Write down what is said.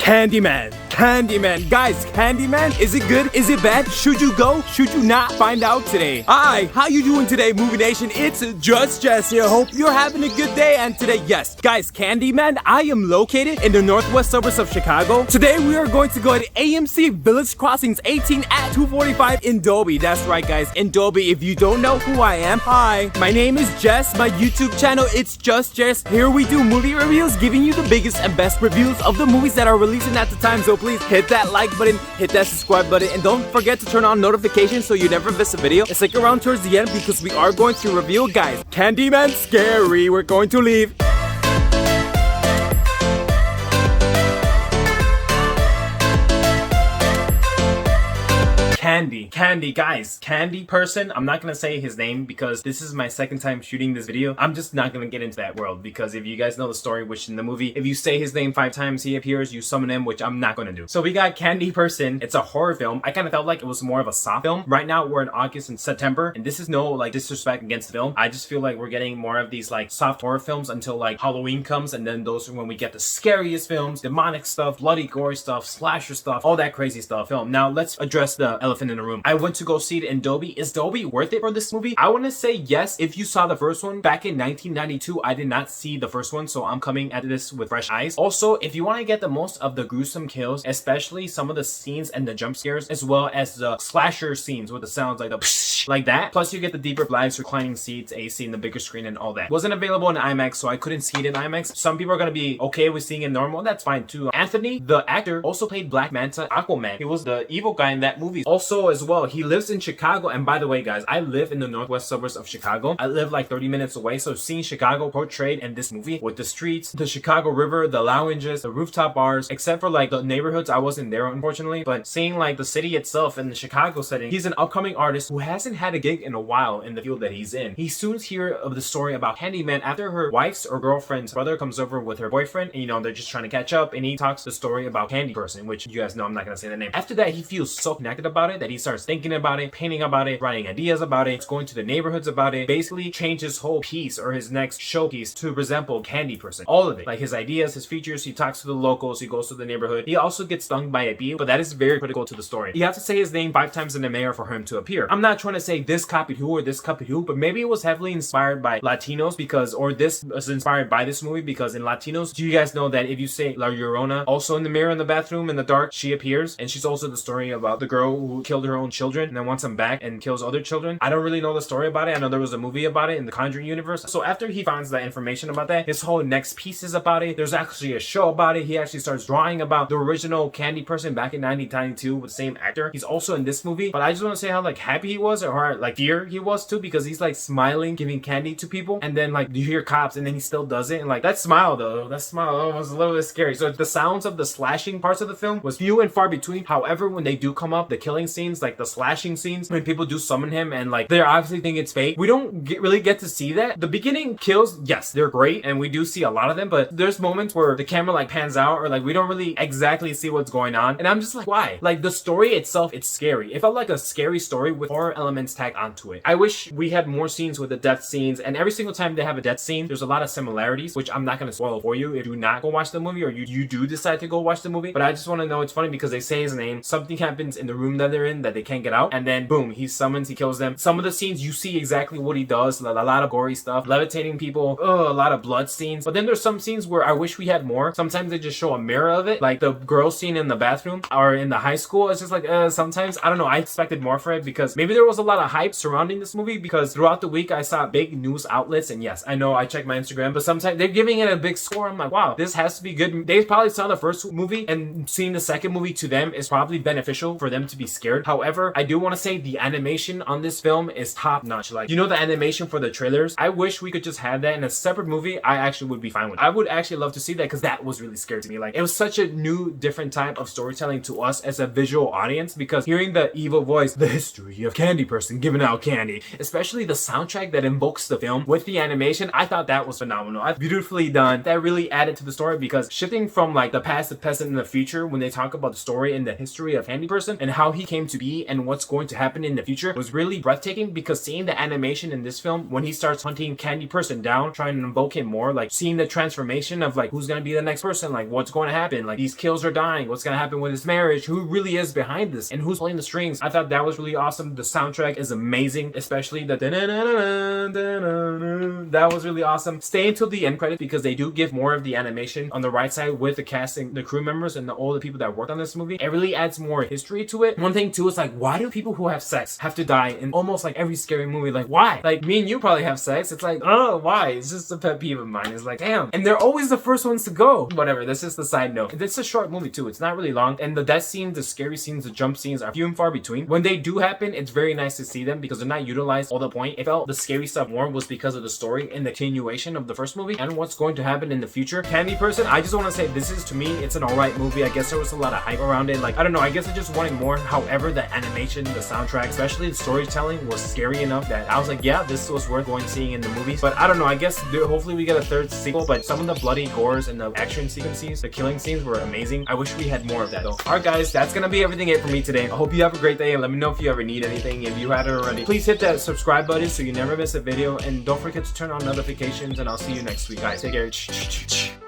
CandyMan. CandyMan. Guys, CandyMan, is it good? Is it bad? Should you go? Should you not? Find out today. Hi, how you doing today, Movie Nation? It's Just Jess here. Hope you're having a good day. And today, yes, guys, CandyMan, I am located in the northwest suburbs of Chicago. Today, we are going to go to AMC Village Crossings 18 at 245 in Dolby. That's right, guys, in Dolby. If you don't know who I am, hi, my name is Jess. My YouTube channel, It's Just Jess. Here we do movie reviews, giving you the biggest and best reviews of the movies that are releasing at the time. So please hit that like button, hit that subscribe button, and don't forget to turn on notifications so you never miss a video. And stick around towards the end because we are going to review, guys, CandyMan Scary. We're going to leave. Candy, guys, Candy person. I'm not gonna say his name because this is my second time shooting this video. I'm just not gonna get into that world because if you guys know the story, which in the movie, if you say his name 5 times, he appears, you summon him, which I'm not gonna do. So we got Candy person. It's a horror film. I kind of felt like it was more of a soft film. Right now we're in August and September, and this is no like disrespect against the film. I just feel like we're getting more of these like soft horror films until like Halloween comes, and then those are when we get the scariest films, demonic stuff, bloody gory stuff, slasher stuff, all that crazy stuff film. Now let's address the elephant in the room. I went to go see it in Dolby. Is Dolby worth it for this movie? I want to say yes. If you saw the first one back in 1992, I did not see the first one, so I'm coming at this with fresh eyes. Also, if you want to get the most of the gruesome kills, especially some of the scenes and the jump scares, as well as the slasher scenes with the sounds like the psh, like that, plus you get the deeper blacks, reclining seats, AC, and the bigger screen and all that. Wasn't available in IMAX, so I couldn't see it in IMAX. Some people are gonna be okay with seeing it normal. That's fine too. Anthony, the actor, also played Black Manta, Aquaman. He was the evil guy in that movie. Also, as well, he lives in Chicago. And by the way, guys, I live in the northwest suburbs of Chicago. I live like 30 minutes away. So seeing Chicago portrayed in this movie with the streets, the Chicago River, the lounges, the rooftop bars, except for like the neighborhoods, I wasn't there unfortunately, but seeing like the city itself in the Chicago setting, he's an upcoming artist who hasn't had a gig in a while in the field that he's in. He soon hears of the story about CandyMan after her wife's or girlfriend's brother comes over with her boyfriend, and you know, they're just trying to catch up, and he talks the story about Candy person, which you guys know I'm not gonna say the name. After that, he feels so connected about it that he starts thinking about it, painting about it, writing ideas about it, going to the neighborhoods about it, basically change his whole piece or his next showpiece to resemble Candy person. All of it, like his ideas, his features. He talks to the locals, he goes to the neighborhood. He also gets stung by a bee, but that is very critical to the story. You have to say his name 5 times in the mayor for him to appear. I'm not trying to say this copied who or this copied who, but maybe it was heavily inspired by Latinos because, or this was inspired by this movie because in Latinos, do you guys know that if you say La Llorona, also in the mirror in the bathroom in the dark, she appears, and she's also the story about the girl who killed her own children and then wants them back and kills other children. I don't really know the story about it. I know there was a movie about it in the Conjuring universe. So after he finds that information about that, his whole next piece is about it. There's actually a show about it. He actually starts drawing about the original Candy person back in 1992 with the same actor. He's also in this movie, but I just want to say how like happy he was or like fear he was too, because he's like smiling, giving candy to people, and then like you hear cops and then he still does it, and like that smile was a little bit scary. So the sounds of the slashing parts of the film was few and far between. However, when they do come up, the killing scenes, like the slashing scenes, when people do summon him and like they're obviously think it's fake, we don't really get to see that. The beginning kills, yes, they're great, and we do see a lot of them, but there's moments where the camera like pans out or like we don't really exactly see what's going on, and I'm just like, why? Like the story itself, it's scary. It felt like a scary story with horror elements tagged onto it. I wish we had more scenes with the death scenes, and every single time they have a death scene, there's a lot of similarities, which I'm not going to spoil for you if you do not go watch the movie, or you do decide to go watch the movie. But I just want to know, it's funny because they say his name, something happens in the room that they're in that they can't get out, and then boom, he summons, he kills them. Some of the scenes you see exactly what he does, a lot of gory stuff, levitating people, a lot of blood scenes. But then there's some scenes where I wish we had more. Sometimes they just show a mirror of it, like the girl scene in the bathroom or in the high school. It's just like sometimes I don't know, I expected more for it because maybe there was a lot of hype surrounding this movie, because throughout the week I saw big news outlets, and yes, I know I check my Instagram, but sometimes they're giving it a big score. I'm like, wow, this has to be good. They probably saw the first movie, and seeing the second movie to them is probably beneficial for them to be scared. However, I do want to say the animation on this film is top notch. Like, you know, the animation for the trailers, I wish we could just have that in a separate movie. I actually would be fine with it. I would actually love to see that because that was really scary to me. Like, it was such a new, different type of storytelling to us as a visual audience, because hearing the evil voice, the history of Candy person, person giving out candy. Especially the soundtrack that invokes the film with the animation, I thought that was phenomenal. Beautifully done. That really added to the story, because shifting from like the past, the present, and the future when they talk about the story and the history of Candy Person and how he came to be and what's going to happen in the future was really breathtaking. Because seeing the animation in this film when he starts hunting Candy Person down, trying to invoke him more, like seeing the transformation of like who's gonna be the next person, like what's going to happen, like these kills are dying, what's gonna happen with his marriage, who really is behind this, and who's playing the strings. I thought that was really awesome. The soundtrack is amazing, especially the that was really awesome. Stay until the end credits, because they do give more of the animation on the right side with the casting, the crew members, and all the people that worked on this movie. It really adds more history to it. One thing too is like, why do people who have sex have to die in almost like every scary movie? Like, why? Like, me and you probably have sex. It's like, oh, why? It's just a pet peeve of mine. It's like, damn. And they're always the first ones to go. Whatever, that's just the side note. It's a short movie too. It's not really long. And the death scenes, the scary scenes, the jump scenes are few and far between. When they do happen, it's very nice to see them because they're not utilized all the point. It felt the scary stuff more was because of the story and the continuation of the first movie and what's going to happen in the future. Candy Person, I just want to say this is, to me, it's an alright movie. I guess there was a lot of hype around it. Like, I don't know, I guess I just wanted more. However, the animation, the soundtrack, especially the storytelling was scary enough that I was like, yeah, this was worth going seeing in the movies. But I don't know, I guess hopefully we get a third sequel. But some of the bloody gores and the action sequences, the killing scenes were amazing. I wish we had more of that though. Alright guys, that's gonna be everything for me today. I hope you have a great day, and let me know if you ever need anything. If you had it already, please hit that subscribe button so you never miss a video, and don't forget to turn on notifications, and I'll see you next week guys. Take care.